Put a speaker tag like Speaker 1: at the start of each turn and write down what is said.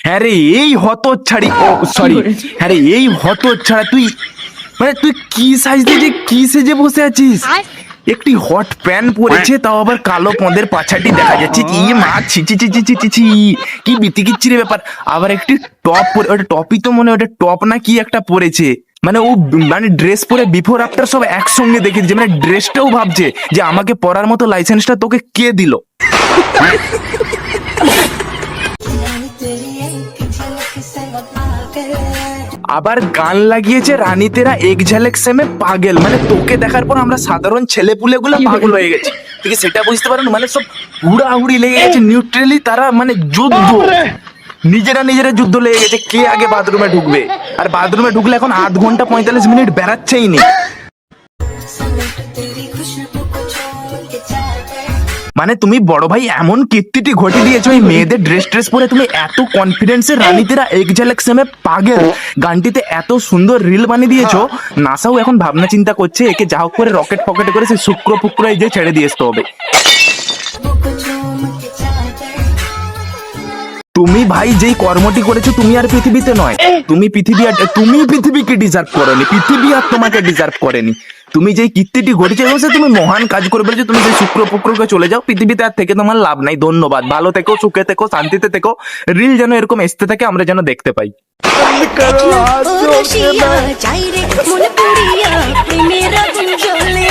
Speaker 1: হ্যাঁ রে এই হতচ্ছাড়ি, ও সরি, হ্যাঁ রে এই হতচ্ছাড়া, তুই মানে তুই কি সাজতে যে কি সেজে বসে আছিস? একটি হট প্যান্ট পরেছে, তাও আবার কালো পদের পাছাটি দেখা যাচ্ছে। ই মা, ছি ছি ছি ছি ছি ছি ছি, কি বিতিকিচ্ছিরে ব্যাপার। আবার একটি টপ পরে, ওটা টপই তো মনে হয়, ওটা টপ না কি একটা পরেছে। মানে ও মানে ড্রেস পরে বিফোর আফটার সব একসঙ্গে দেখে দিচ্ছে। মানে ড্রেসটাও ভাবছে যে আমাকে পরার মতো লাইসেন্সটা তোকে কে দিল। আবার গান লাগিয়েছে রানী তেরা এক ঝলক সে মে পাগল। মানে তোকে দেখার পর আমরা সাধারণ ছেলে পুলে গুলো পাগল হয়ে গেছি। ঠিক আছে, সেটা বুঝতে পারেন? মানে সব হুড়াহুড়ি লেগে গেছে, নিউট্রালি তারা মানে যুদ্ধ, নিজেরা যুদ্ধ লেগে গেছে কে আগে বাথরুমে ঢুকবে। আর বাথরুমে ঢুকলে এখন 8 ঘন্টা 45 মিনিট বেড়াচ্ছেই নেই। মানে তুমি বড় ভাই এমন কীর্তিটি ঘটে দিয়েছো, এই মেয়েদের ড্রেস পরে তুমি এত কনফিডেন্সে রানী তেরা এক ঝলক সে মে পাগল গানটিতে এত সুন্দর রিল বানিয়ে দিয়েছো। নাসাও এখন ভাবনা চিন্তা করছে একে যা হোক করে রকেট পকেটে করে সেই শুক্র পুক্র এই যে ছেড়ে দিয়ে আসতে হবে। তুমি ভাই যেই কর্মটি করেছো, তুমি আর পৃথিবীতে নয়, তুমি পৃথিবীকে ডিজার্ভ করোনি, পৃথিবী আর তোমাকে ডিজার্ভ করেনি। তুমি যেই কীর্তিটি ঘটেছে তুমি মহান কাজ করে বলেছো, তুমি সেই শুক্র পুক্রকে চলে যাও, পৃথিবীতে আর থেকে তোমার লাভ নাই। ধন্যবাদ, ভালো থেকো, সুখে থেকো, শান্তিতে থেকো। রিল যেন এরকম আসতে থাকে, আমরা যেন দেখতে পাই।
Speaker 2: চাই রে মনে পুড়িয়া প্রেমের আগুন জ্বলে।